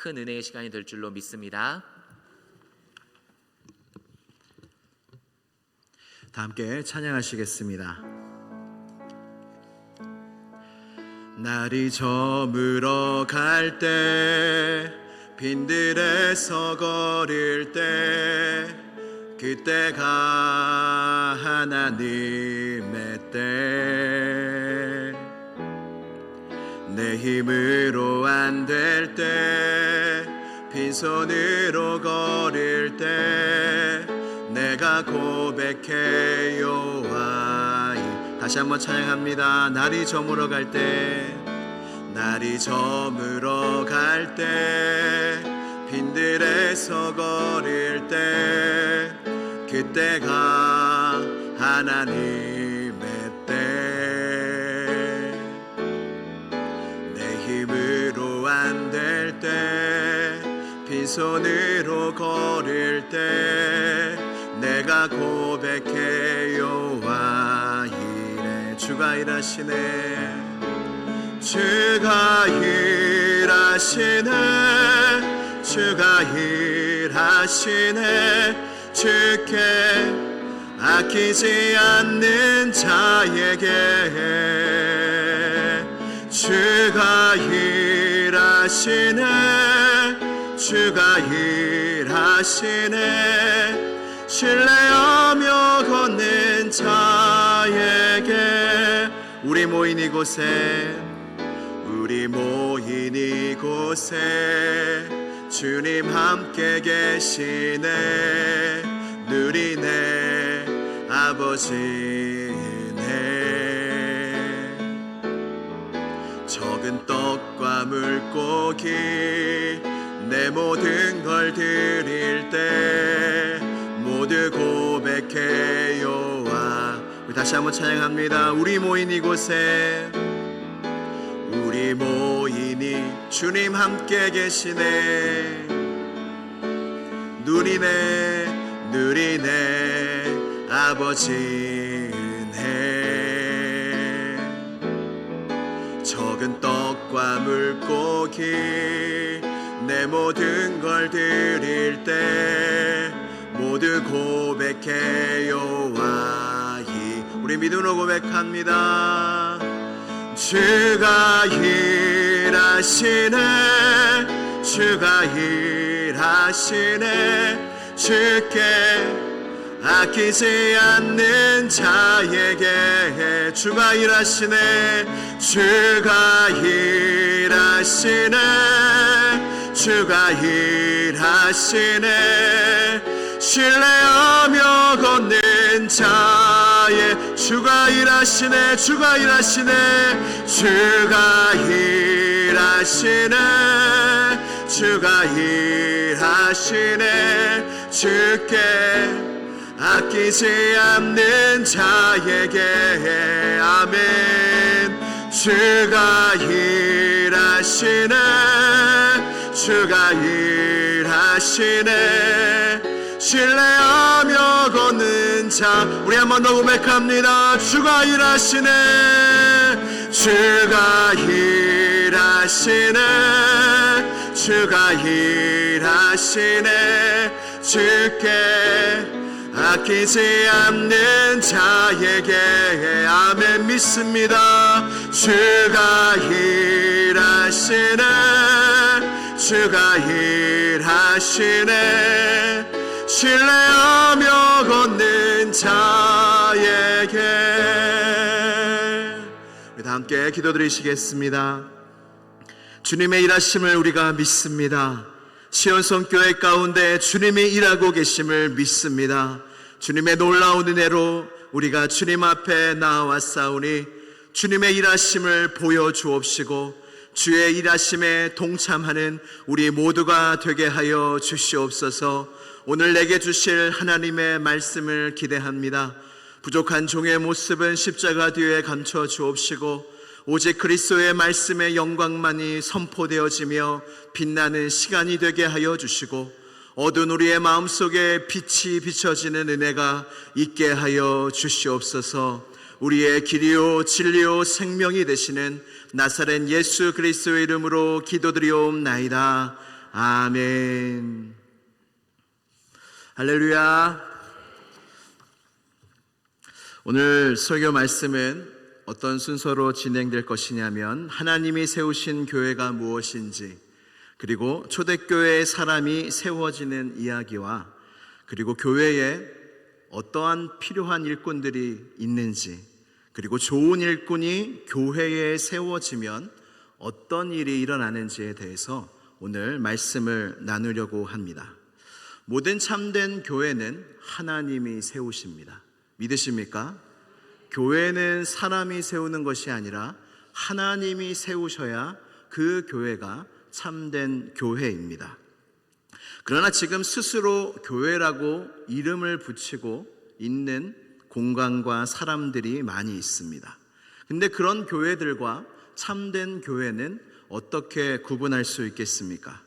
큰 은혜의 시간이 될 줄로 믿습니다. 다 함께 찬양하시겠습니다. 날이 저물어 갈 때 빈들에서 거릴 때 그때가 하나님의 때 내 힘으로 안 될 때 빈손으로 거릴 때 내가 고백해요 아이. 다시 한번 찬양합니다. 날이 저물어 갈 때 날이 저물어 갈 때 빈들에서 거릴 때 그때가 하나님의 때 내 힘으로 안 될 때 빈손으로 거릴 때 내가 고백해요 아이래. 주가 일하시네. 주가 일하시네. 주가 일하시네. 주께 아끼지 않는 자에게 주가 일하시네. 주가 일하시네. 신뢰하며 걷는 자에게 우리 모인 이곳에 주님 함께 계시네. 누리네 아버지네. 적은 떡과 물고기 내 모든 걸 드릴 때 모두 고백해요 우리 다시 한번 찬양합니다. 우리 모인 이곳에 주님 함께 계시네. 누리네 아버지네. 적은 떡과 물고기 내 모든 걸 드릴 때 모두 고백해요 아이. 우리 믿음으로 고백합니다. 주가 일하시네. 주가 일하시네. 주께 아끼지 않는 자에게 주가 일하시네. 주가 일하시네. 주가 일하시네. 신뢰하며 걷는 자의 주가 일하시네. 주가 일하시네. 주가 일하시네. 주가 일하시네. 주께 아끼지 않는 자에게 아멘. 주가 일하시네. 주가 일하시네. 신뢰하며 걷는 자 우리 한 번 더 고백합니다. 주가 일하시네. 주가 일하시네. 주가 일하시네. 주께 아끼지 않는 자에게 아멘. 믿습니다. 주가 일하시네. 주가 일하시네. 신뢰하며 걷는 자에게 우리 다 함께 기도드리시겠습니다. 주님의 일하심을 우리가 믿습니다. 시온성교회 가운데 주님이 일하고 계심을 믿습니다. 주님의 놀라운 은혜로 우리가 주님 앞에 나아왔사오니 주님의 일하심을 보여주옵시고 주의 일하심에 동참하는 우리 모두가 되게 하여 주시옵소서. 오늘 내게 주실 하나님의 말씀을 기대합니다. 부족한 종의 모습은 십자가 뒤에 감춰 주옵시고 오직 그리스도의 말씀의 영광만이 선포되어지며 빛나는 시간이 되게 하여 주시고 어두운 우리의 마음속에 빛이 비춰지는 은혜가 있게 하여 주시옵소서. 우리의 길이요 진리요 생명이 되시는 나사렛 예수 그리스도의 이름으로 기도드리옵나이다. 아멘. 할렐루야. 오늘 설교 말씀은 어떤 순서로 진행될 것이냐면 하나님이 세우신 교회가 무엇인지, 그리고 초대교회의 사람이 세워지는 이야기와, 그리고 교회에 어떠한 필요한 일꾼들이 있는지, 그리고 좋은 일꾼이 교회에 세워지면 어떤 일이 일어나는지에 대해서 오늘 말씀을 나누려고 합니다. 모든 참된 교회는 하나님이 세우십니다. 믿으십니까? 교회는 사람이 세우는 것이 아니라 하나님이 세우셔야 그 교회가 참된 교회입니다. 그러나 지금 스스로 교회라고 이름을 붙이고 있는 공간과 사람들이 많이 있습니다. 근데 그런 교회들과 참된 교회는 어떻게 구분할 수 있겠습니까?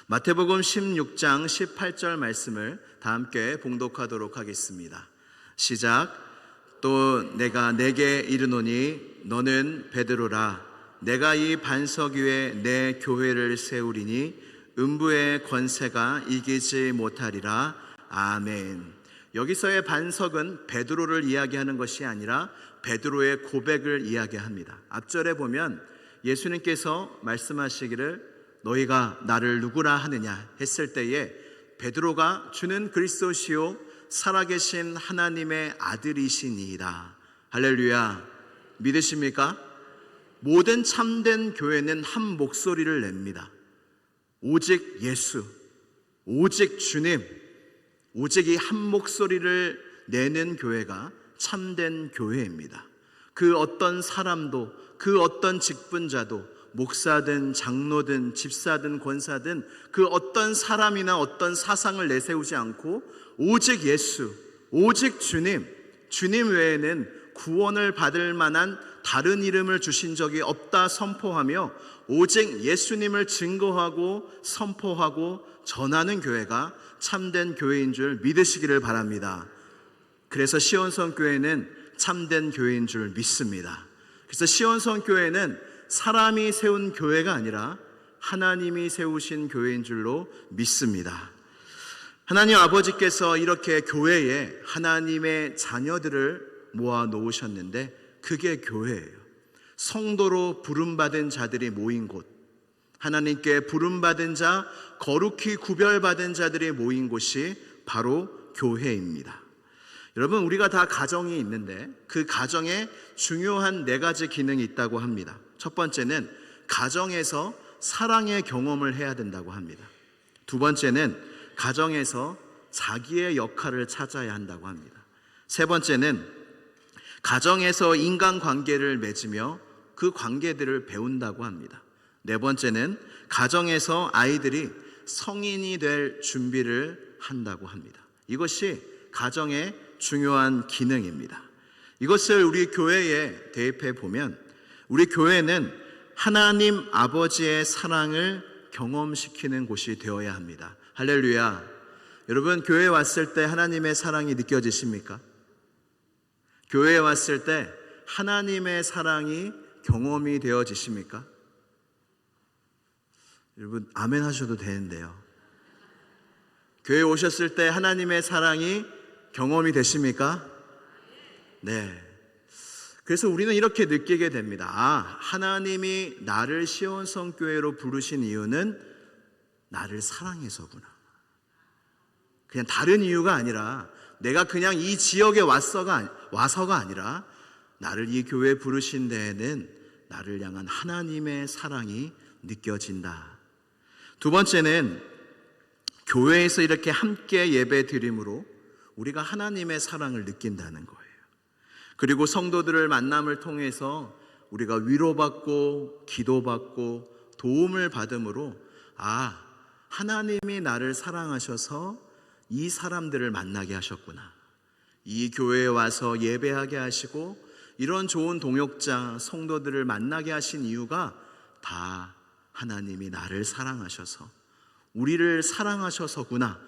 마태복음 16장 18절 말씀을 다 함께 봉독하도록 하겠습니다. 시작. 또 내가 내게 이르노니 너는 베드로라. 내가 이 반석 위에 내 교회를 세우리니 음부의 권세가 이기지 못하리라. 아멘. 여기서의 반석은 베드로를 이야기하는 것이 아니라 베드로의 고백을 이야기합니다. 앞절에 보면 예수님께서 말씀하시기를 너희가 나를 누구라 하느냐 했을 때에 베드로가 주는 그리스도시요 살아계신 하나님의 아들이시니이다. 할렐루야. 믿으십니까? 모든 참된 교회는 한 목소리를 냅니다. 오직 예수, 오직 주님, 오직 이 한 목소리를 내는 교회가 참된 교회입니다. 그 어떤 사람도, 그 어떤 직분자도, 목사든 장로든 집사든 권사든 그 어떤 사람이나 어떤 사상을 내세우지 않고 오직 예수, 오직 주님, 주님 외에는 구원을 받을 만한 다른 이름을 주신 적이 없다 선포하며 오직 예수님을 증거하고 선포하고 전하는 교회가 참된 교회인 줄 믿으시기를 바랍니다. 그래서 시온성 교회는 참된 교회인 줄 믿습니다. 그래서 시온성 교회는 사람이 세운 교회가 아니라 하나님이 세우신 교회인 줄로 믿습니다. 하나님 아버지께서 이렇게 교회에 하나님의 자녀들을 모아 놓으셨는데 그게 교회예요. 성도로 부름받은 자들이 모인 곳, 하나님께 부름받은 자, 거룩히 구별받은 자들이 모인 곳이 바로 교회입니다. 여러분, 우리가 다 가정이 있는데 그 가정에 중요한 4가지 기능이 있다고 합니다. 첫 번째는 가정에서 사랑의 경험을 해야 된다고 합니다. 두 번째는 가정에서 자기의 역할을 찾아야 한다고 합니다. 세 번째는 가정에서 인간관계를 맺으며 그 관계들을 배운다고 합니다. 네 번째는 가정에서 아이들이 성인이 될 준비를 한다고 합니다. 이것이 가정의 중요한 기능입니다. 이것을 우리 교회에 대입해 보면 우리 교회는 하나님 아버지의 사랑을 경험시키는 곳이 되어야 합니다. 할렐루야. 여러분, 교회에 왔을 때 하나님의 사랑이 느껴지십니까? 교회에 왔을 때 하나님의 사랑이 경험이 되어지십니까? 여러분, 아멘 하셔도 되는데요. 교회에 오셨을 때 하나님의 사랑이 경험이 되십니까? 네. 그래서 우리는 이렇게 느끼게 됩니다. 아, 하나님이 나를 시온성 교회로 부르신 이유는 나를 사랑해서구나. 그냥 다른 이유가 아니라 내가 그냥 이 지역에 와서가 아니라 나를 이 교회에 부르신 데에는 나를 향한 하나님의 사랑이 느껴진다. 두 번째는 교회에서 이렇게 함께 예배 드림으로 우리가 하나님의 사랑을 느낀다는 거예요. 그리고 성도들을 만남을 통해서 우리가 위로받고 기도받고 도움을 받음으로 아, 하나님이 나를 사랑하셔서 이 사람들을 만나게 하셨구나. 이 교회에 와서 예배하게 하시고 이런 좋은 동역자 성도들을 만나게 하신 이유가 다 하나님이 나를 사랑하셔서 우리를 사랑하셔서구나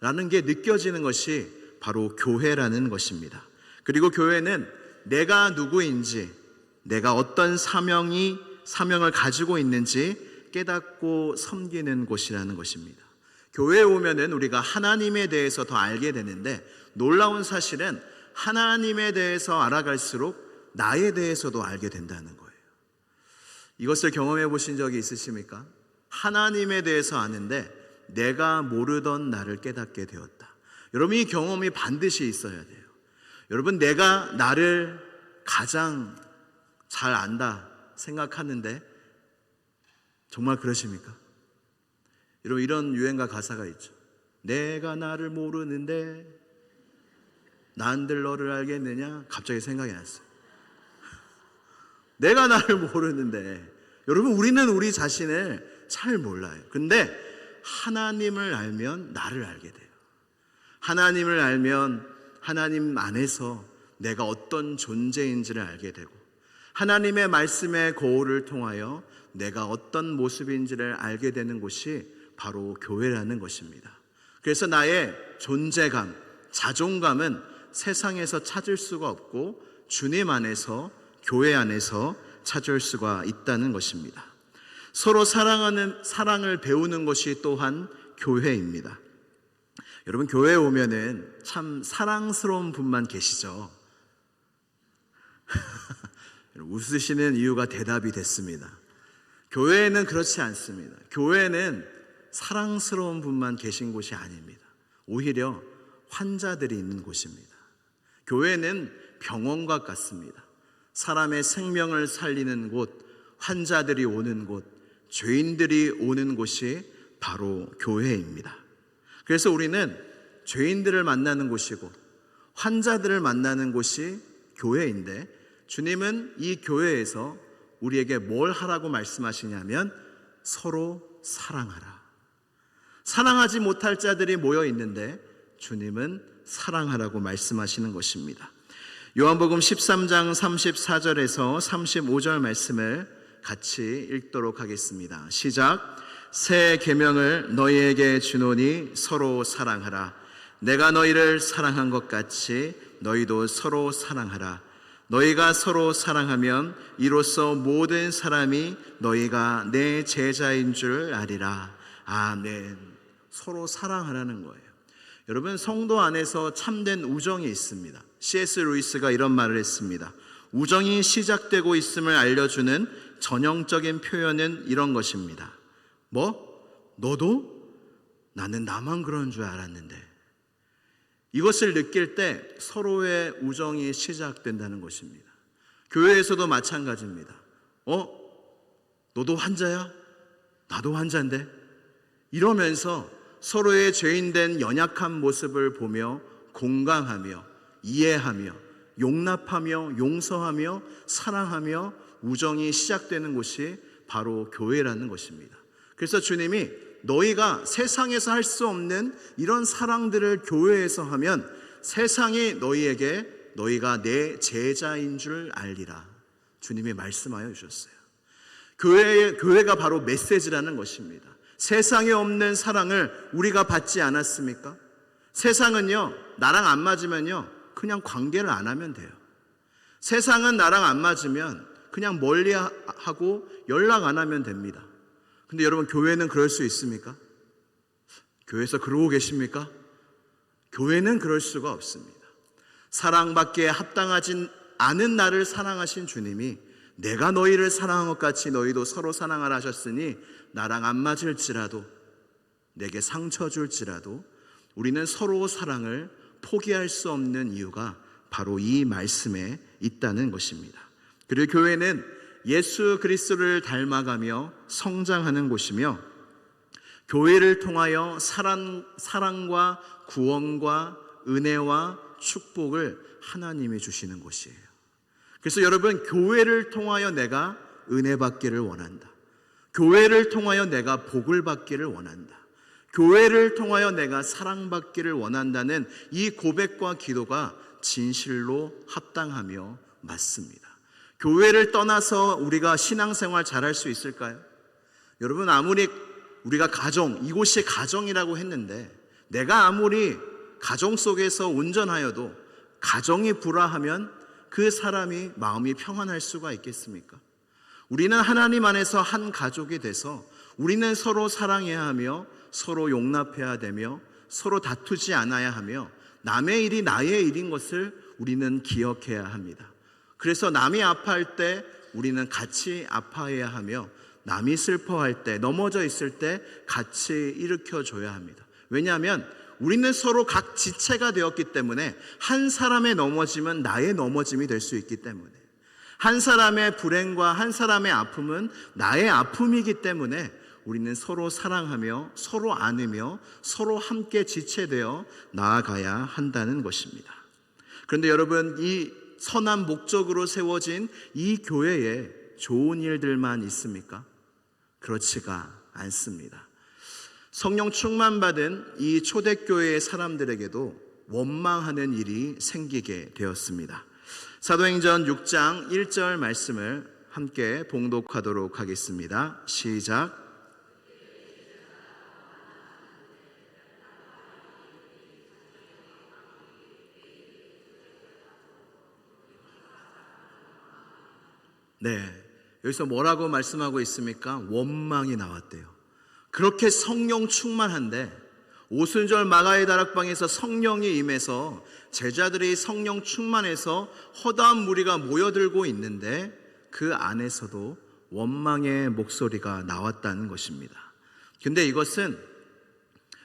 라는 게 느껴지는 것이 바로 교회라는 것입니다. 그리고 교회는 내가 누구인지, 내가 어떤 사명을 가지고 있는지 깨닫고 섬기는 곳이라는 것입니다. 교회에 오면은 우리가 하나님에 대해서 더 알게 되는데, 놀라운 사실은 하나님에 대해서 알아갈수록 나에 대해서도 알게 된다는 거예요. 이것을 경험해 보신 적이 있으십니까? 하나님에 대해서 아는데 내가 모르던 나를 깨닫게 되었다. 여러분, 이 경험이 반드시 있어야 돼요. 여러분, 내가 나를 가장 잘 안다 생각하는데 정말 그러십니까? 여러분, 이런 유행가 가사가 있죠. 내가 나를 모르는데 난들 너를 알겠느냐? 갑자기 생각이 났어요. 내가 나를 모르는데, 여러분, 우리는 우리 자신을 잘 몰라요. 근데 하나님을 알면 나를 알게 돼요. 하나님을 알면 하나님 안에서 내가 어떤 존재인지를 알게 되고, 하나님의 말씀의 거울을 통하여 내가 어떤 모습인지를 알게 되는 곳이 바로 교회라는 것입니다. 그래서 나의 존재감, 자존감은 세상에서 찾을 수가 없고 주님 안에서, 교회 안에서 찾을 수가 있다는 것입니다. 서로 사랑을 배우는 것이 또한 교회입니다. 여러분, 교회에 오면은 참 사랑스러운 분만 계시죠? 웃으시는 이유가 대답이 됐습니다. 교회는 그렇지 않습니다. 교회는 사랑스러운 분만 계신 곳이 아닙니다. 오히려 환자들이 있는 곳입니다. 교회는 병원과 같습니다. 사람의 생명을 살리는 곳, 환자들이 오는 곳, 죄인들이 오는 곳이 바로 교회입니다. 그래서 우리는 죄인들을 만나는 곳이고 환자들을 만나는 곳이 교회인데, 주님은 이 교회에서 우리에게 뭘 하라고 말씀하시냐면 서로 사랑하라. 사랑하지 못할 자들이 모여 있는데 주님은 사랑하라고 말씀하시는 것입니다. 요한복음 13장 34절에서 35절 말씀을 같이 읽도록 하겠습니다. 시작. 새 계명을 너희에게 주노니 서로 사랑하라. 내가 너희를 사랑한 것 같이 너희도 서로 사랑하라. 너희가 서로 사랑하면 이로써 모든 사람이 너희가 내 제자인 줄 아리라. 아멘. 서로 사랑하라는 거예요. 여러분, 성도 안에서 참된 우정이 있습니다. C.S. 루이스가 이런 말을 했습니다. 우정이 시작되고 있음을 알려주는 전형적인 표현은 이런 것입니다. 너도? 나는 나만 그런 줄 알았는데. 이것을 느낄 때 서로의 우정이 시작된다는 것입니다. 교회에서도 마찬가지입니다. 너도 환자야? 나도 환자인데? 이러면서 서로의 죄인된 연약한 모습을 보며 공감하며 이해하며 용납하며 용서하며 사랑하며 우정이 시작되는 곳이 바로 교회라는 것입니다. 그래서 주님이 너희가 세상에서 할 수 없는 이런 사랑들을 교회에서 하면 세상이 너희에게 너희가 내 제자인 줄 알리라. 주님이 말씀하여 주셨어요. 교회가 바로 메시지라는 것입니다. 세상에 없는 사랑을 우리가 받지 않았습니까? 세상은요, 나랑 안 맞으면요, 그냥 관계를 안 하면 돼요. 세상은 나랑 안 맞으면 그냥 멀리 하고 연락 안 하면 됩니다. 근데 여러분, 교회는 그럴 수 있습니까? 교회에서 그러고 계십니까? 교회는 그럴 수가 없습니다. 사랑받기에 합당하지 않은 나를 사랑하신 주님이 내가 너희를 사랑한 것 같이 너희도 서로 사랑하라 하셨으니, 나랑 안 맞을지라도 내게 상처 줄지라도 우리는 서로 사랑을 포기할 수 없는 이유가 바로 이 말씀에 있다는 것입니다. 그리고 교회는 예수 그리스도를 닮아가며 성장하는 곳이며, 교회를 통하여 사랑과 구원과 은혜와 축복을 하나님이 주시는 곳이에요. 그래서 여러분, 교회를 통하여 내가 은혜 받기를 원한다. 교회를 통하여 내가 복을 받기를 원한다. 교회를 통하여 내가 사랑받기를 원한다는 이 고백과 기도가 진실로 합당하며 맞습니다. 교회를 떠나서 우리가 신앙생활 잘할 수 있을까요? 여러분, 아무리 우리가 이곳이 가정이라고 했는데 내가 아무리 가정 속에서 온전하여도 가정이 불화하면 그 사람이 마음이 평안할 수가 있겠습니까? 우리는 하나님 안에서 한 가족이 돼서 우리는 서로 사랑해야 하며 서로 용납해야 되며 서로 다투지 않아야 하며 남의 일이 나의 일인 것을 우리는 기억해야 합니다. 그래서 남이 아파할 때 우리는 같이 아파해야 하며 남이 슬퍼할 때, 넘어져 있을 때 같이 일으켜줘야 합니다. 왜냐하면 우리는 서로 각 지체가 되었기 때문에 한 사람의 넘어짐은 나의 넘어짐이 될 수 있기 때문에, 한 사람의 불행과 한 사람의 아픔은 나의 아픔이기 때문에 우리는 서로 사랑하며 서로 안으며 서로 함께 지체되어 나아가야 한다는 것입니다. 그런데 여러분, 이 선한 목적으로 세워진 이 교회에 좋은 일들만 있습니까? 그렇지가 않습니다. 성령 충만받은 이 초대교회의 사람들에게도 원망하는 일이 생기게 되었습니다. 사도행전 6장 1절 말씀을 함께 봉독하도록 하겠습니다. 시작. 네, 여기서 뭐라고 말씀하고 있습니까? 원망이 나왔대요. 그렇게 성령 충만한데 오순절 마가의 다락방에서 성령이 임해서 제자들이 성령 충만해서 허다한 무리가 모여들고 있는데 그 안에서도 원망의 목소리가 나왔다는 것입니다. 근데 이것은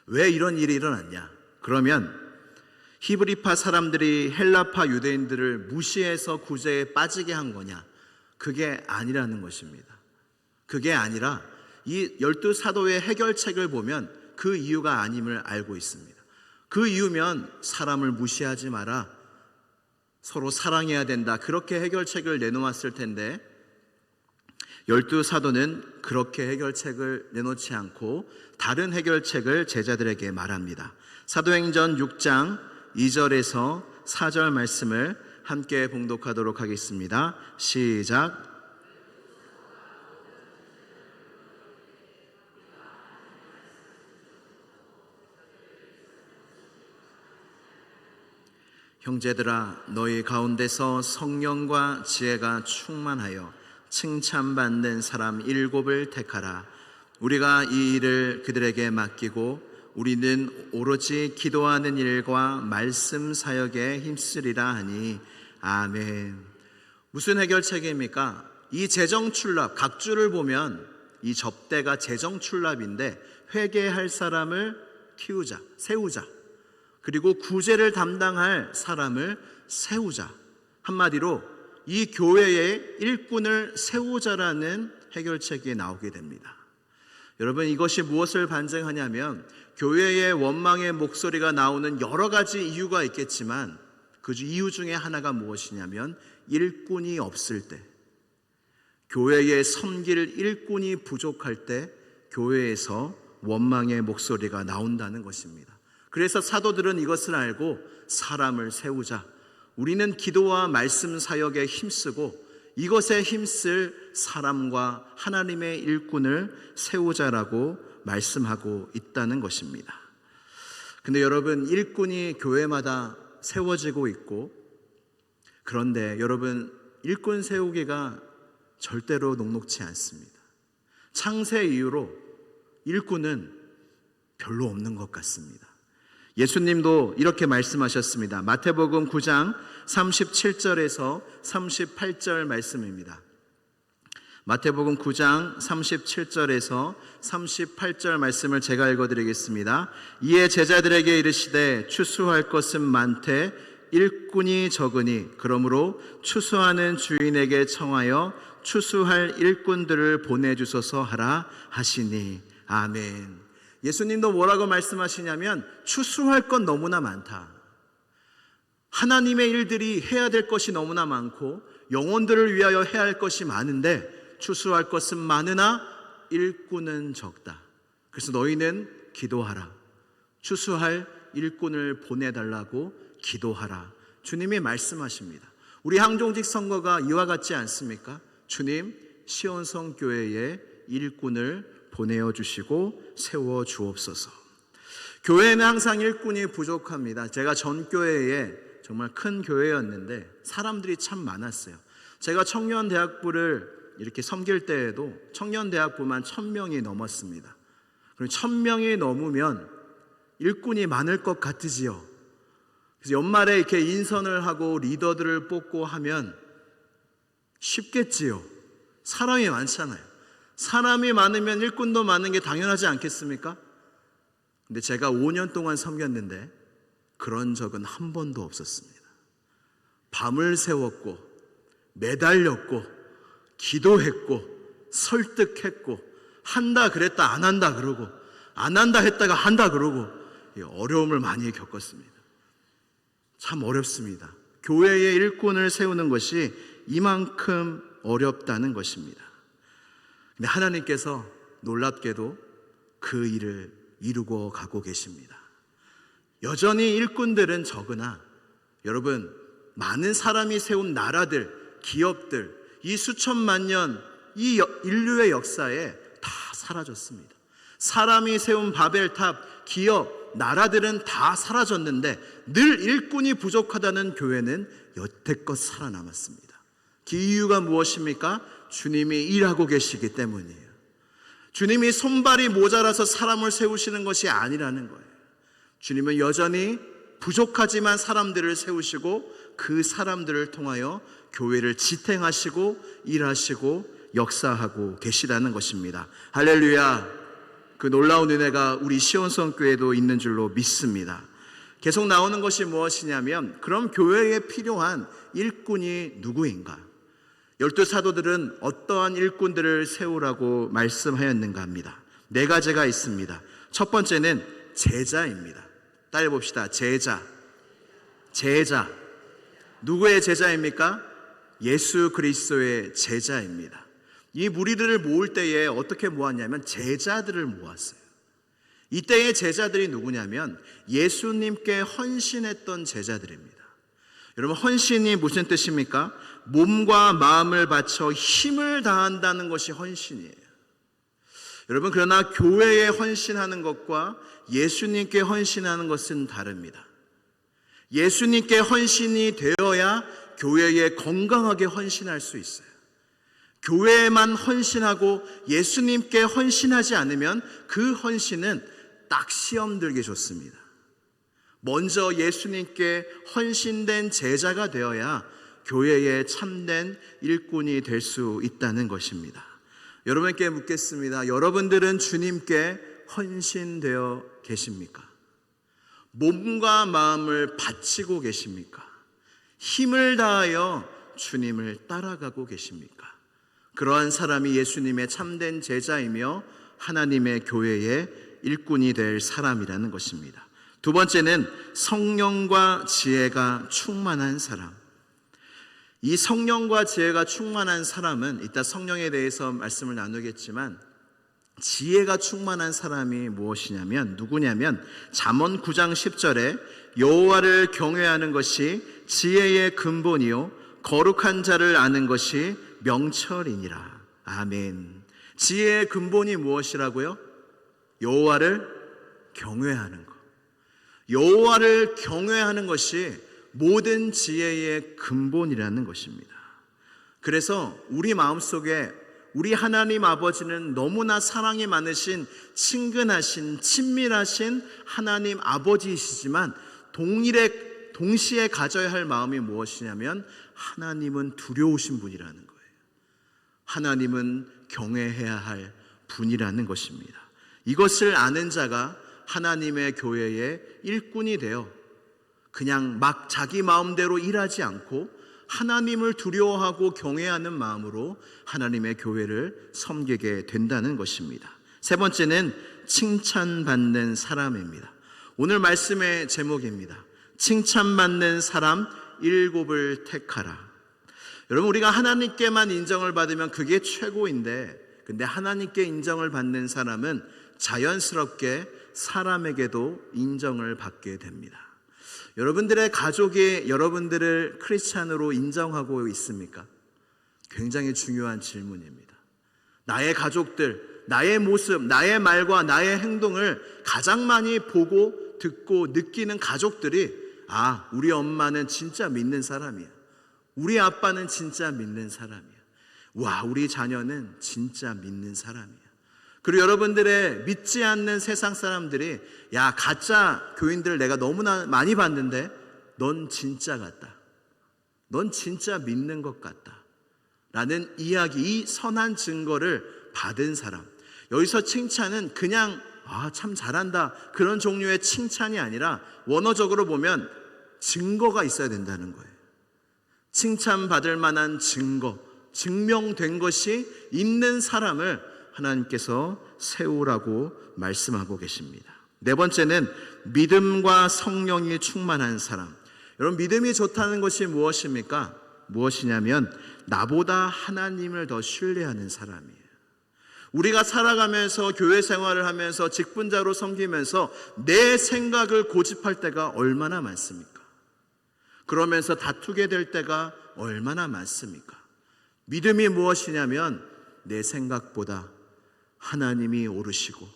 왜 이런 일이 일어났냐? 그러면 히브리파 사람들이 헬라파 유대인들을 무시해서 구제에 빠지게 한 거냐? 그게 아니라는 것입니다. 그게 아니라 이 12사도의 해결책을 보면 그 이유가 아님을 알고 있습니다. 그 이유면 사람을 무시하지 마라, 서로 사랑해야 된다, 그렇게 해결책을 내놓았을 텐데 12사도는 그렇게 해결책을 내놓지 않고 다른 해결책을 제자들에게 말합니다. 사도행전 6장 2절에서 4절 말씀을 함께 봉독하도록 하겠습니다. 시작. 형제들아, 너희 가운데서 성령과 지혜가 충만하여 칭찬받는 사람 7을 택하라. 우리가 이 일을 그들에게 맡기고 우리는 오로지 기도하는 일과 말씀 사역에 힘쓰리라 하니 아멘. 무슨 해결책입니까? 이 재정출납, 각주를 보면 이 접대가 재정출납인데 회개할 사람을 키우자, 세우자, 그리고 구제를 담당할 사람을 세우자. 한마디로 이 교회의 일꾼을 세우자라는 해결책이 나오게 됩니다. 여러분, 이것이 무엇을 반증하냐면 교회의 원망의 목소리가 나오는 여러 가지 이유가 있겠지만 그 이유 중에 하나가 무엇이냐면 일꾼이 없을 때, 교회에 섬길 일꾼이 부족할 때 교회에서 원망의 목소리가 나온다는 것입니다. 그래서 사도들은 이것을 알고 사람을 세우자, 우리는 기도와 말씀 사역에 힘쓰고 이것에 힘쓸 사람과 하나님의 일꾼을 세우자라고 말씀하고 있다는 것입니다. 근데 여러분, 일꾼이 교회마다 세워지고 있고, 그런데 여러분, 일꾼 세우기가 절대로 녹록지 않습니다. 창세 이후로 일꾼은 별로 없는 것 같습니다. 예수님도 이렇게 말씀하셨습니다. 마태복음 9장 37절에서 38절 말씀입니다. 마태복음 9장 37절에서 38절 말씀을 제가 읽어드리겠습니다. 이에 제자들에게 이르시되 추수할 것은 많되 일꾼이 적으니 그러므로 추수하는 주인에게 청하여 추수할 일꾼들을 보내주소서 하라 하시니 아멘. 예수님도 뭐라고 말씀하시냐면 추수할 건 너무나 많다. 하나님의 일들이 해야 될 것이 너무나 많고 영혼들을 위하여 해야 할 것이 많은데 추수할 것은 많으나 일꾼은 적다. 그래서 너희는 기도하라. 추수할 일꾼을 보내달라고 기도하라. 주님이 말씀하십니다. 우리 항종직 선거가 이와 같지 않습니까? 주님, 시온성 교회에 일꾼을 보내어 주시고 세워 주옵소서. 교회는 항상 일꾼이 부족합니다. 제가 전 교회에 정말 큰 교회였는데 사람들이 참 많았어요. 제가 청년대학부를 이렇게 섬길 때에도 청년대학부만 1000명이 넘었습니다. 그럼 1000명이 넘으면 일꾼이 많을 것 같으지요. 그래서 연말에 이렇게 인선을 하고 리더들을 뽑고 하면 쉽겠지요. 사람이 많잖아요. 사람이 많으면 일꾼도 많은 게 당연하지 않겠습니까? 근데 제가 5년 동안 섬겼는데 그런 적은 한 번도 없었습니다. 밤을 새웠고 매달렸고 기도했고 설득했고 한다 그랬다 안 한다 그러고 안 한다 했다가 한다 그러고 어려움을 많이 겪었습니다. 참 어렵습니다. 교회의 일꾼을 세우는 것이 이만큼 어렵다는 것입니다. 근데 하나님께서 놀랍게도 그 일을 이루고 가고 계십니다. 여전히 일꾼들은 적으나 여러분, 많은 사람이 세운 나라들, 기업들, 이 수천만 년 이 인류의 역사에 다 사라졌습니다. 사람이 세운 바벨탑, 기업, 나라들은 다 사라졌는데 늘 일꾼이 부족하다는 교회는 여태껏 살아남았습니다. 그 이유가 무엇입니까? 주님이 일하고 계시기 때문이에요. 주님이 손발이 모자라서 사람을 세우시는 것이 아니라는 거예요. 주님은 여전히 부족하지만 사람들을 세우시고 그 사람들을 통하여 교회를 지탱하시고 일하시고 역사하고 계시다는 것입니다. 할렐루야. 그 놀라운 은혜가 우리 시온성교회도 있는 줄로 믿습니다. 계속 나오는 것이 무엇이냐면, 그럼 교회에 필요한 일꾼이 누구인가? 12사도들은 어떠한 일꾼들을 세우라고 말씀하였는가 합니다. 4가지가 있습니다. 첫 번째는 제자입니다. 따라 봅시다. 제자. 누구의 제자입니까? 예수 그리스도의 제자입니다. 이 무리들을 모을 때에 어떻게 모았냐면 제자들을 모았어요. 이때의 제자들이 누구냐면 예수님께 헌신했던 제자들입니다. 여러분, 헌신이 무슨 뜻입니까? 몸과 마음을 바쳐 힘을 다한다는 것이 헌신이에요. 여러분, 그러나 교회에 헌신하는 것과 예수님께 헌신하는 것은 다릅니다. 예수님께 헌신이 되어야 교회에 건강하게 헌신할 수 있어요. 교회에만 헌신하고 예수님께 헌신하지 않으면 그 헌신은 딱 시험 들기 좋습니다. 먼저 예수님께 헌신된 제자가 되어야 교회의 참된 일꾼이 될 수 있다는 것입니다. 여러분께 묻겠습니다. 여러분들은 주님께 헌신되어 계십니까? 몸과 마음을 바치고 계십니까? 힘을 다하여 주님을 따라가고 계십니까? 그러한 사람이 예수님의 참된 제자이며 하나님의 교회의 일꾼이 될 사람이라는 것입니다. 두 번째는 성령과 지혜가 충만한 사람. 이 성령과 지혜가 충만한 사람은 이따 성령에 대해서 말씀을 나누겠지만, 지혜가 충만한 사람이 무엇이냐면 누구냐면 잠언 9장 10절에 여호와를 경외하는 것이 지혜의 근본이요 거룩한 자를 아는 것이 명철이니라. 아멘. 지혜의 근본이 무엇이라고요? 여호와를 경외하는 것. 여호와를 경외하는 것이 모든 지혜의 근본이라는 것입니다. 그래서 우리 마음속에 우리 하나님 아버지는 너무나 사랑이 많으신 친근하신 친밀하신 하나님 아버지이시지만 동시에 가져야 할 마음이 무엇이냐면 하나님은 두려우신 분이라는 거예요. 하나님은 경외해야 할 분이라는 것입니다. 이것을 아는 자가 하나님의 교회의 일꾼이 되어 그냥 막 자기 마음대로 일하지 않고 하나님을 두려워하고 경외하는 마음으로 하나님의 교회를 섬기게 된다는 것입니다. 세 번째는 칭찬받는 사람입니다. 오늘 말씀의 제목입니다. 칭찬받는 사람 7을 택하라. 여러분, 우리가 하나님께만 인정을 받으면 그게 최고인데, 근데 하나님께 인정을 받는 사람은 자연스럽게 사람에게도 인정을 받게 됩니다. 여러분들의 가족이 여러분들을 크리스찬으로 인정하고 있습니까? 굉장히 중요한 질문입니다. 나의 가족들, 나의 모습, 나의 말과 나의 행동을 가장 많이 보고 듣고 느끼는 가족들이 우리 엄마는 진짜 믿는 사람이야. 우리 아빠는 진짜 믿는 사람이야. 와, 우리 자녀는 진짜 믿는 사람이야. 그리고 여러분들의 믿지 않는 세상 사람들이 야, 가짜 교인들 내가 너무나 많이 봤는데 넌 진짜 같다. 넌 진짜 믿는 것 같다. 라는 이야기, 이 선한 증거를 받은 사람. 여기서 칭찬은 그냥 참 잘한다 그런 종류의 칭찬이 아니라 원어적으로 보면 증거가 있어야 된다는 거예요. 칭찬받을 만한 증거, 증명된 것이 있는 사람을 하나님께서 세우라고 말씀하고 계십니다. 네 번째는 믿음과 성령이 충만한 사람. 여러분, 믿음이 좋다는 것이 무엇입니까? 무엇이냐면 나보다 하나님을 더 신뢰하는 사람이에요. 우리가 살아가면서 교회 생활을 하면서 직분자로 섬기면서 내 생각을 고집할 때가 얼마나 많습니까? 그러면서 다투게 될 때가 얼마나 많습니까? 믿음이 무엇이냐면 내 생각보다 하나님이 오르시고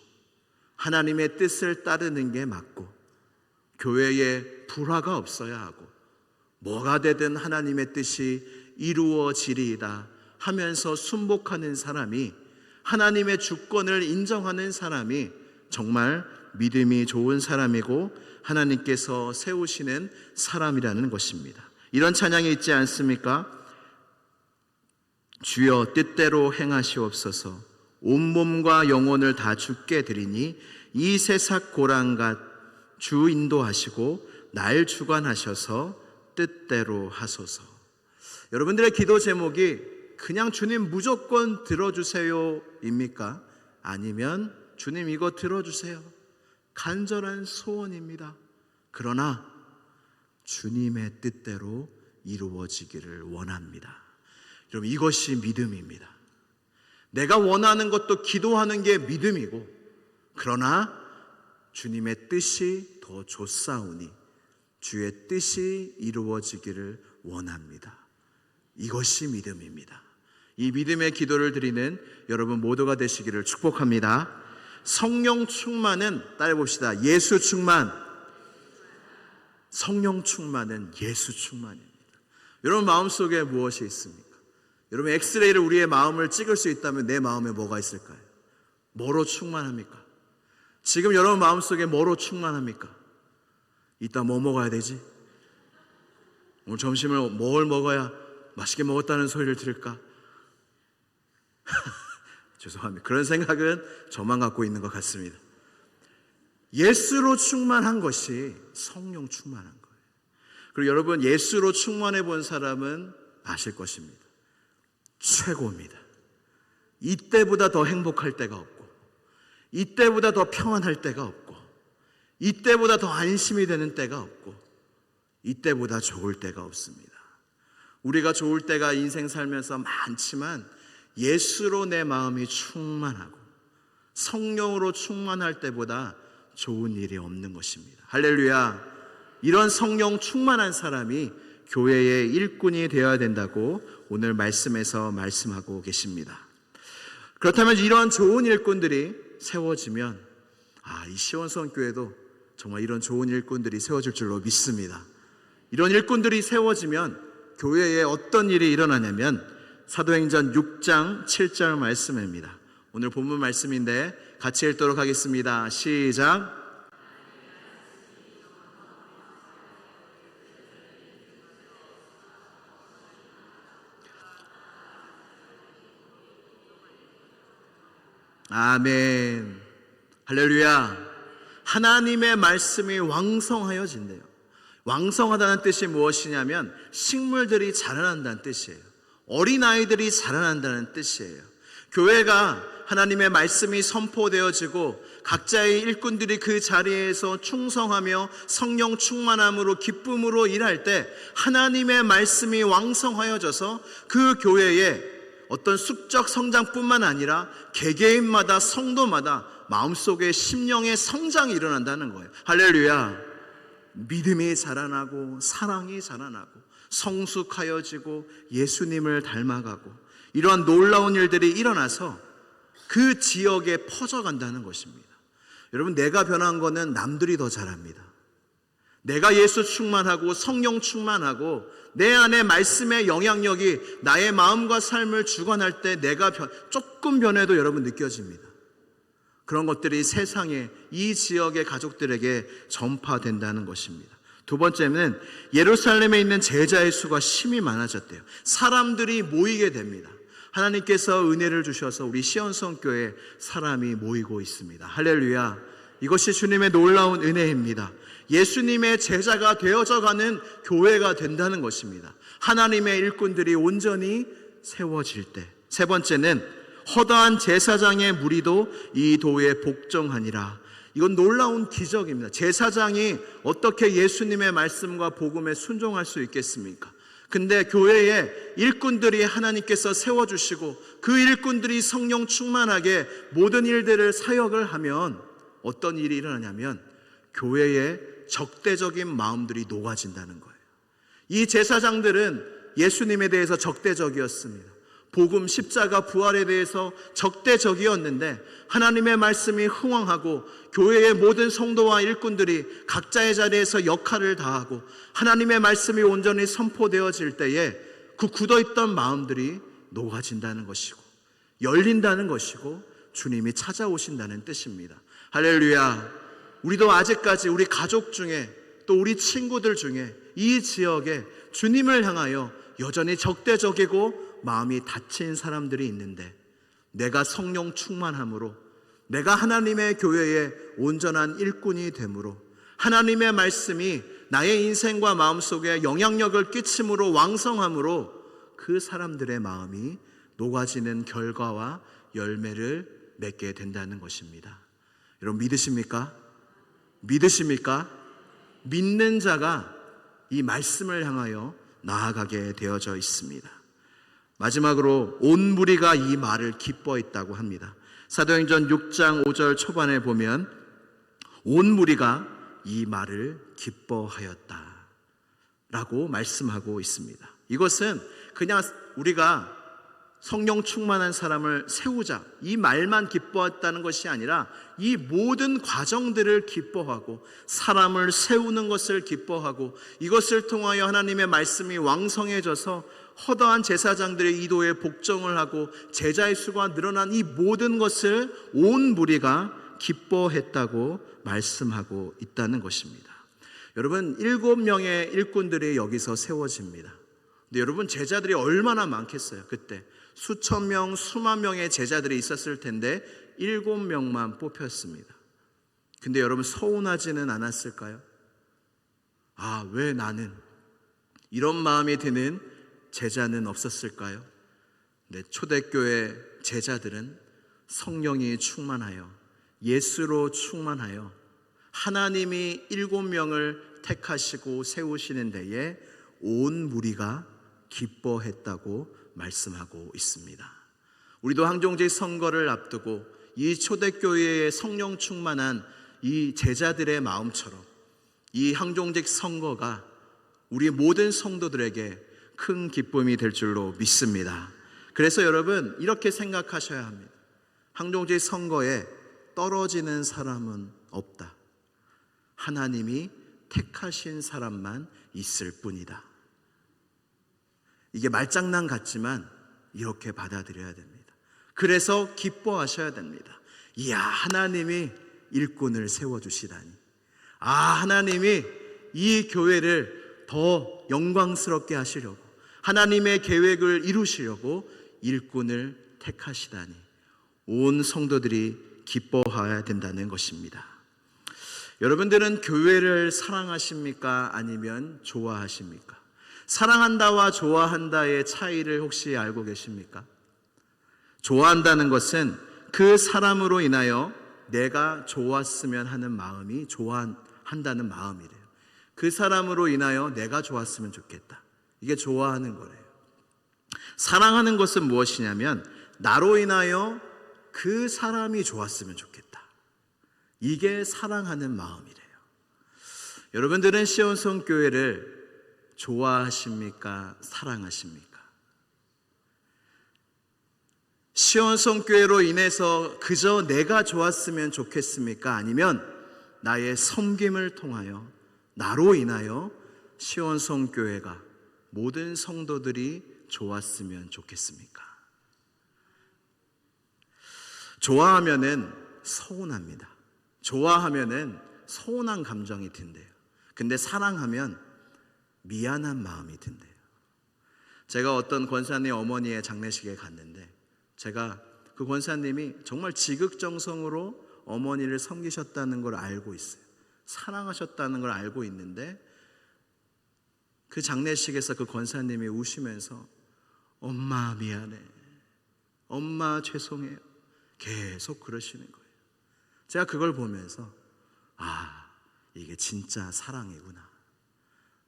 하나님의 뜻을 따르는 게 맞고 교회에 불화가 없어야 하고 뭐가 되든 하나님의 뜻이 이루어지리이다 하면서 순복하는 사람이, 하나님의 주권을 인정하는 사람이 정말 믿음이 좋은 사람이고 하나님께서 세우시는 사람이라는 것입니다. 이런 찬양이 있지 않습니까? 주여 뜻대로 행하시옵소서. 온몸과 영혼을 다 주께 드리니 이 세상 고랑갓 주 인도하시고 날 주관하셔서 뜻대로 하소서. 여러분들의 기도 제목이 그냥 주님 무조건 들어주세요 입니까? 아니면 주님 이거 들어주세요, 간절한 소원입니다. 그러나 주님의 뜻대로 이루어지기를 원합니다. 여러분, 이것이 믿음입니다. 내가 원하는 것도 기도하는 게 믿음이고, 그러나 주님의 뜻이 더 좋사오니 주의 뜻이 이루어지기를 원합니다. 이것이 믿음입니다. 이 믿음의 기도를 드리는 여러분 모두가 되시기를 축복합니다. 성령 충만은, 따라 봅시다. 예수 충만. 성령 충만은 예수 충만입니다. 여러분 마음속에 무엇이 있습니까? 여러분 엑스레이를 우리의 마음을 찍을 수 있다면 내 마음에 뭐가 있을까요? 뭐로 충만합니까? 지금 여러분 마음속에 뭐로 충만합니까? 이따 뭐 먹어야 되지? 오늘 점심을 뭘 먹어야 맛있게 먹었다는 소리를 들을까? 죄송합니다. 그런 생각은 저만 갖고 있는 것 같습니다. 예수로 충만한 것이 성령 충만한 거예요. 그리고 여러분 예수로 충만해 본 사람은 아실 것입니다. 최고입니다. 이때보다 더 행복할 때가 없고, 이때보다 더 평안할 때가 없고, 이때보다 더 안심이 되는 때가 없고, 이때보다 좋을 때가 없습니다. 우리가 좋을 때가 인생 살면서 많지만 예수로 내 마음이 충만하고 성령으로 충만할 때보다 좋은 일이 없는 것입니다. 할렐루야. 이런 성령 충만한 사람이 교회의 일꾼이 되어야 된다고 오늘 말씀에서 말씀하고 계십니다. 그렇다면 이런 좋은 일꾼들이 세워지면 이 시원성교회도 정말 이런 좋은 일꾼들이 세워질 줄로 믿습니다. 이런 일꾼들이 세워지면 교회에 어떤 일이 일어나냐면 사도행전 6장 7절 말씀입니다. 오늘 본문 말씀인데 같이 읽도록 하겠습니다. 시작. 아멘. 할렐루야. 하나님의 말씀이 왕성하여진대요. 왕성하다는 뜻이 무엇이냐면 식물들이 자라난다는 뜻이에요. 어린아이들이 자라난다는 뜻이에요. 교회가 하나님의 말씀이 선포되어지고 각자의 일꾼들이 그 자리에서 충성하며 성령 충만함으로 기쁨으로 일할 때 하나님의 말씀이 왕성하여져서 그 교회에 어떤 숙적 성장뿐만 아니라 개개인마다 성도마다 마음속에 심령의 성장이 일어난다는 거예요. 할렐루야. 믿음이 자라나고 사랑이 자라나고 성숙하여지고 예수님을 닮아가고 이러한 놀라운 일들이 일어나서 그 지역에 퍼져간다는 것입니다. 여러분 내가 변한 거는 남들이 더 잘합니다. 내가 예수 충만하고 성령 충만하고 내 안에 말씀의 영향력이 나의 마음과 삶을 주관할 때 내가 조금 변해도 여러분 느껴집니다. 그런 것들이 세상에 이 지역의 가족들에게 전파된다는 것입니다. 두 번째는 예루살렘에 있는 제자의 수가 심히 많아졌대요. 사람들이 모이게 됩니다. 하나님께서 은혜를 주셔서 우리 시온성교회에 사람이 모이고 있습니다. 할렐루야. 이것이 주님의 놀라운 은혜입니다. 예수님의 제자가 되어져 가는 교회가 된다는 것입니다. 하나님의 일꾼들이 온전히 세워질 때. 세 번째는 허다한 제사장의 무리도 이 도에 복종하니라. 이건 놀라운 기적입니다. 제사장이 어떻게 예수님의 말씀과 복음에 순종할 수 있겠습니까? 근데 교회에 일꾼들이 하나님께서 세워주시고 그 일꾼들이 성령 충만하게 모든 일들을 사역을 하면 어떤 일이 일어나냐면 교회에 적대적인 마음들이 녹아진다는 거예요. 이 제사장들은 예수님에 대해서 적대적이었습니다. 복음, 십자가, 부활에 대해서 적대적이었는데 하나님의 말씀이 흥왕하고 교회의 모든 성도와 일꾼들이 각자의 자리에서 역할을 다하고 하나님의 말씀이 온전히 선포되어질 때에 그 굳어있던 마음들이 녹아진다는 것이고 열린다는 것이고 주님이 찾아오신다는 뜻입니다. 할렐루야. 우리도 아직까지 우리 가족 중에 또 우리 친구들 중에 이 지역에 주님을 향하여 여전히 적대적이고 마음이 닫힌 사람들이 있는데 내가 성령 충만함으로 내가 하나님의 교회의 온전한 일꾼이 되므로 하나님의 말씀이 나의 인생과 마음속에 영향력을 끼침으로 왕성함으로 그 사람들의 마음이 녹아지는 결과와 열매를 맺게 된다는 것입니다. 여러분 믿으십니까? 믿으십니까? 믿는 자가 이 말씀을 향하여 나아가게 되어져 있습니다. 마지막으로 온 무리가 이 말을 기뻐했다고 합니다. 사도행전 6장 5절 초반에 보면 온 무리가 이 말을 기뻐하였다 라고 말씀하고 있습니다. 이것은 그냥 우리가 성령 충만한 사람을 세우자 이 말만 기뻐했다는 것이 아니라 이 모든 과정들을 기뻐하고 사람을 세우는 것을 기뻐하고 이것을 통하여 하나님의 말씀이 왕성해져서 허다한 제사장들의 이도에 복종을 하고 제자의 수가 늘어난 이 모든 것을 온 무리가 기뻐했다고 말씀하고 있다는 것입니다. 여러분 7명의 일꾼들이 여기서 세워집니다. 근데 여러분 제자들이 얼마나 많겠어요. 그때 수천 명, 수만 명의 제자들이 있었을 텐데 7명만 뽑혔습니다. 근데 여러분 서운하지는 않았을까요? 아, 왜 나는? 이런 마음이 드는 제자는 없었을까요? 네, 초대교회 제자들은 성령이 충만하여 예수로 충만하여 하나님이 7명을 택하시고 세우시는 데에 온 무리가 기뻐했다고 말씀하고 있습니다. 우리도 항종직 선거를 앞두고 이 초대교회의 성령 충만한 이 제자들의 마음처럼 이 항종직 선거가 우리 모든 성도들에게 큰 기쁨이 될 줄로 믿습니다. 그래서 여러분 이렇게 생각하셔야 합니다. 항종직 선거에 떨어지는 사람은 없다. 하나님이 택하신 사람만 있을 뿐이다. 이게 말장난 같지만 이렇게 받아들여야 됩니다. 그래서 기뻐하셔야 됩니다. 이야, 하나님이 일꾼을 세워주시다니. 아, 하나님이 이 교회를 더 영광스럽게 하시려고 하나님의 계획을 이루시려고 일꾼을 택하시다니 온 성도들이 기뻐해야 된다는 것입니다. 여러분들은 교회를 사랑하십니까? 아니면 좋아하십니까? 사랑한다와 좋아한다의 차이를 혹시 알고 계십니까? 좋아한다는 것은 그 사람으로 인하여 내가 좋았으면 하는 마음이 좋아한다는 마음이래요. 그 사람으로 인하여 내가 좋았으면 좋겠다. 이게 좋아하는 거래요. 사랑하는 것은 무엇이냐면 나로 인하여 그 사람이 좋았으면 좋겠다. 이게 사랑하는 마음이래요. 여러분들은 시온성 교회를 좋아하십니까? 사랑하십니까? 시온성 교회로 인해서 그저 내가 좋았으면 좋겠습니까? 아니면 나의 섬김을 통하여 나로 인하여 시온성교회가 모든 성도들이 좋았으면 좋겠습니까? 좋아하면은 서운합니다. 좋아하면은 서운한 감정이 든대요. 근데 사랑하면 미안한 마음이 든대요. 제가 어떤 권사님 어머니의 장례식에 갔는데 제가 그 권사님이 정말 지극정성으로 어머니를 섬기셨다는 걸 알고 있어요. 사랑하셨다는 걸 알고 있는데 그 장례식에서 그 권사님이 우시면서 엄마 미안해, 엄마 죄송해요, 계속 그러시는 거예요. 제가 그걸 보면서 이게 진짜 사랑이구나.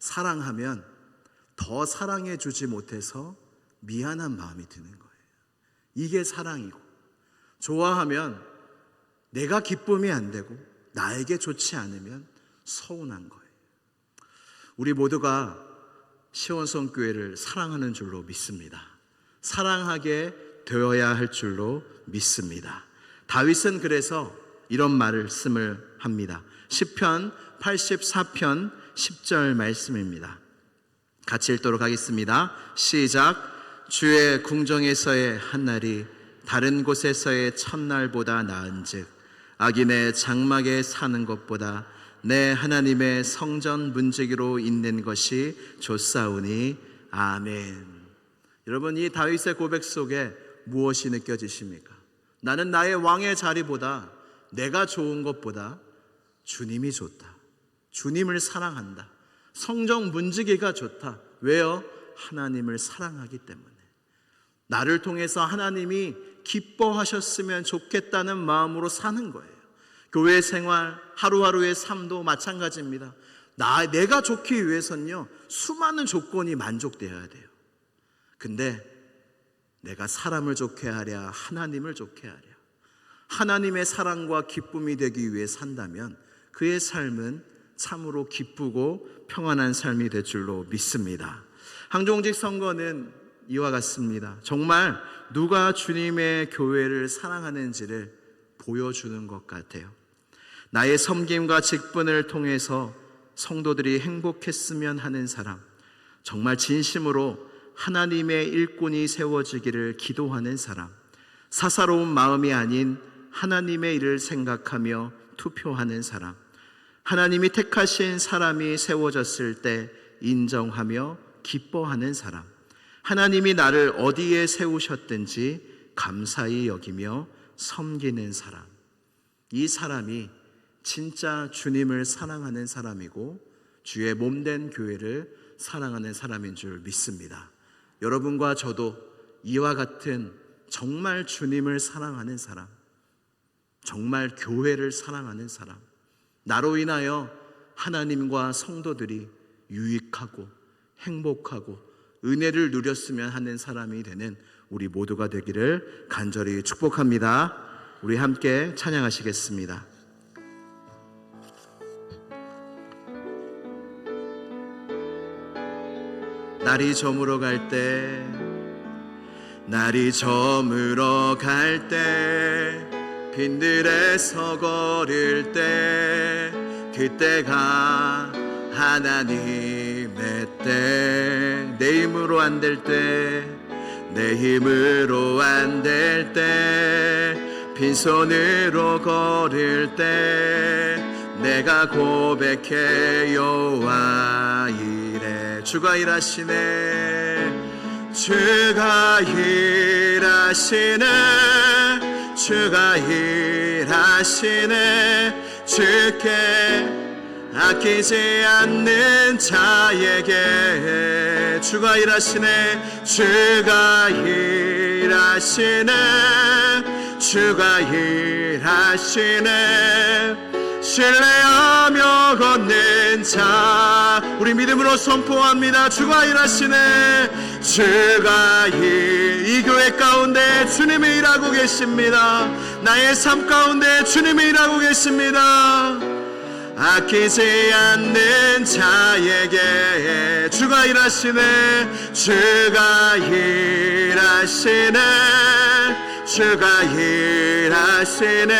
사랑하면 더 사랑해 주지 못해서 미안한 마음이 드는 거예요. 이게 사랑이고, 좋아하면 내가 기쁨이 안 되고 나에게 좋지 않으면 서운한 거예요. 우리 모두가 시온성교회를 사랑하는 줄로 믿습니다. 사랑하게 되어야 할 줄로 믿습니다. 다윗은 그래서 이런 말씀을 합니다. 시편 84편 10절 말씀입니다. 같이 읽도록 하겠습니다. 시작. 주의 궁정에서의 한날이 다른 곳에서의 첫날보다 나은즉 악인의 장막에 사는 것보다 내 하나님의 성전 문지기로 있는 것이 좋사오니 아멘. 여러분, 이 다윗의 고백 속에 무엇이 느껴지십니까? 나는 나의 왕의 자리보다 내가 좋은 것보다 주님이 좋다. 주님을 사랑한다. 성전 문지기가 좋다. 왜요? 하나님을 사랑하기 때문에. 나를 통해서 하나님이 기뻐하셨으면 좋겠다는 마음으로 사는 거예요. 교회 생활, 하루하루의 삶도 마찬가지입니다. 내가 좋기 위해서는요, 수많은 조건이 만족되어야 돼요. 근데 내가 사람을 좋게 하랴, 하나님을 좋게 하랴, 하나님의 사랑과 기쁨이 되기 위해 산다면 그의 삶은 참으로 기쁘고 평안한 삶이 될 줄로 믿습니다. 항종직 선거는 이와 같습니다. 정말 누가 주님의 교회를 사랑하는지를 보여주는 것 같아요. 나의 섬김과 직분을 통해서 성도들이 행복했으면 하는 사람, 정말 진심으로 하나님의 일꾼이 세워지기를 기도하는 사람, 사사로운 마음이 아닌 하나님의 일을 생각하며 투표하는 사람, 하나님이 택하신 사람이 세워졌을 때 인정하며 기뻐하는 사람, 하나님이 나를 어디에 세우셨든지 감사히 여기며 섬기는 사람, 이 사람이 진짜 주님을 사랑하는 사람이고 주의 몸된 교회를 사랑하는 사람인 줄 믿습니다. 여러분과 저도 이와 같은 정말 주님을 사랑하는 사람, 정말 교회를 사랑하는 사람, 나로 인하여 하나님과 성도들이 유익하고 행복하고 은혜를 누렸으면 하는 사람이 되는 우리 모두가 되기를 간절히 축복합니다. 우리 함께 찬양하시겠습니다. 날이 저물어 갈 때, 날이 저물어 갈 때, 빈들에서 걸을 때, 그때가 하나님의 때, 내 힘으로 안 될 때, 내 힘으로 안 될 때, 빈손으로 걸을 때, 내가 고백해 여호와 이래. 주가 일하시네, 주가 일하시네, 주가 일하시네. 주께 아끼지 않는 자에게 주가 일하시네, 주가 일하시네, 주가 일하시네. 신뢰하며 걷는 자, 우리 믿음으로 선포합니다. 주가 일하시네, 주가 이 교회 가운데 주님이 일하고 계십니다. 나의 삶 가운데 주님이 일하고 계십니다. 아끼지 않는 자에게 주가 일하시네, 주가 일하시네, 주가 일하시네.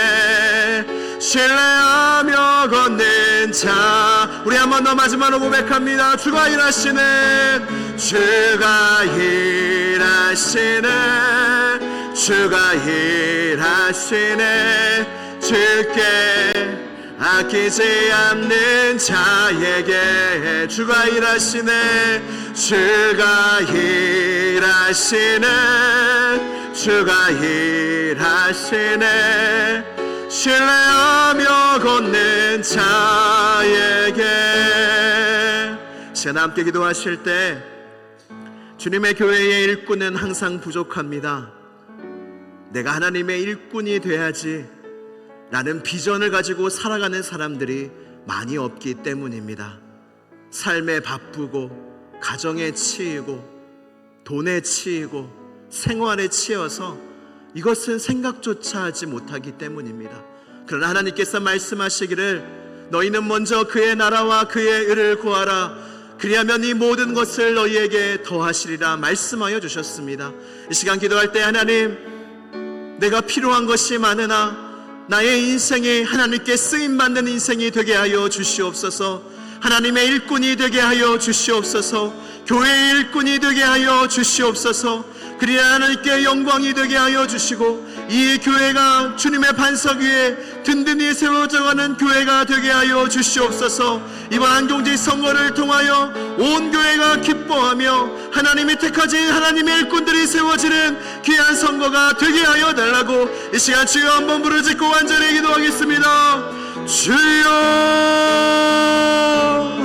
신뢰하며 걷는 자, 우리 한 번 더 마지막으로 고백합니다. 주가 일하시네, 주가 일하시네, 주가 일하시네. 주께 아끼지 않는 자에게 주가 일하시네, 주가 일하시네, 주가 일하시네. 신뢰하며 걷는 자에게. 시간 함께 기도하실 때 주님의 교회의 일꾼은 항상 부족합니다. 내가 하나님의 일꾼이 돼야지 라는 비전을 가지고 살아가는 사람들이 많이 없기 때문입니다. 삶에 바쁘고 가정에 치이고 돈에 치이고 생활에 치여서 이것은 생각조차 하지 못하기 때문입니다. 그러나 하나님께서 말씀하시기를 너희는 먼저 그의 나라와 그의 의를 구하라, 그리하면 이 모든 것을 너희에게 더하시리라 말씀하여 주셨습니다. 이 시간 기도할 때 하나님, 내가 필요한 것이 많으나 나의 인생이 하나님께 쓰임받는 인생이 되게 하여 주시옵소서. 하나님의 일꾼이 되게 하여 주시옵소서. 교회의 일꾼이 되게 하여 주시옵소서. 그래야 하나님께 영광이 되게 하여 주시고 이 교회가 주님의 반석 위에 든든히 세워져가는 교회가 되게 하여 주시옵소서. 이번 한경직 선거를 통하여 온 교회가 기뻐하며 하나님이 택하신 하나님의 일꾼들이 세워지는 귀한 선거가 되게 하여 달라고 이 시간 주여 한번 부르짖고 완전히 기도하겠습니다. 주여,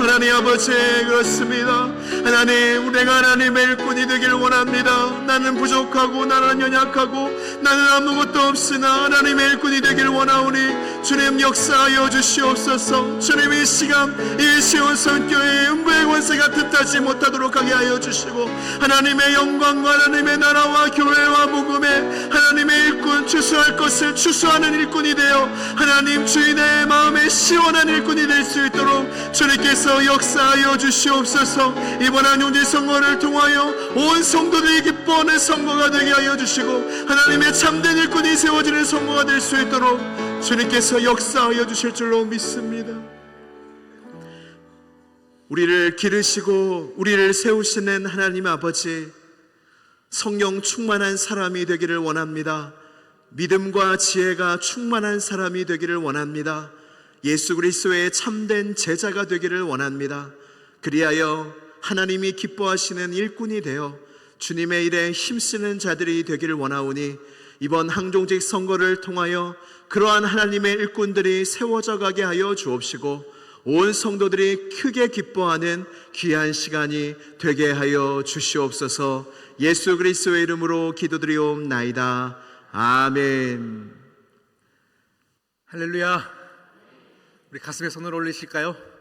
하나님 아버지, 그렇습니다. 하나님, 내가 하나님의 일꾼이 되길 원합니다. 나는 부족하고 나는 연약하고 나는 아무것도 없으나 하나님의 일꾼이 되길 원하오니 주님 역사하여 주시옵소서. 주님 이 시간 이 시온선교회의 음부의 권세가 뜻하지 못하도록 하게 하여 주시고 하나님의 영광과 하나님의 나라와 교회와 복음에 하나님의 일꾼 추수할 것을 추수하는 일꾼이 되어 하나님 주인의 마음에 시원한 일꾼이 될 수 있도록 주님께서 역사하여 주시옵소서. 이번 한용지 선거를 통하여 온 성도들이 기뻐하는 선거가 되게 하여 주시고 하나님의 참된 일꾼이 세워지는 선거가 될 수 있도록 주님께서 역사하여 주실 줄로 믿습니다. 우리를 기르시고 우리를 세우시는 하나님 아버지, 성령 충만한 사람이 되기를 원합니다. 믿음과 지혜가 충만한 사람이 되기를 원합니다. 예수 그리스도의 참된 제자가 되기를 원합니다. 그리하여 하나님이 기뻐하시는 일꾼이 되어 주님의 일에 힘쓰는 자들이 되기를 원하오니 이번 항종직 선거를 통하여 그러한 하나님의 일꾼들이 세워져 가게 하여 주옵시고 온 성도들이 크게 기뻐하는 귀한 시간이 되게 하여 주시옵소서. 예수 그리스도의 이름으로 기도드리옵나이다. 아멘. 할렐루야. 우리 가슴에 손을 올리실까요?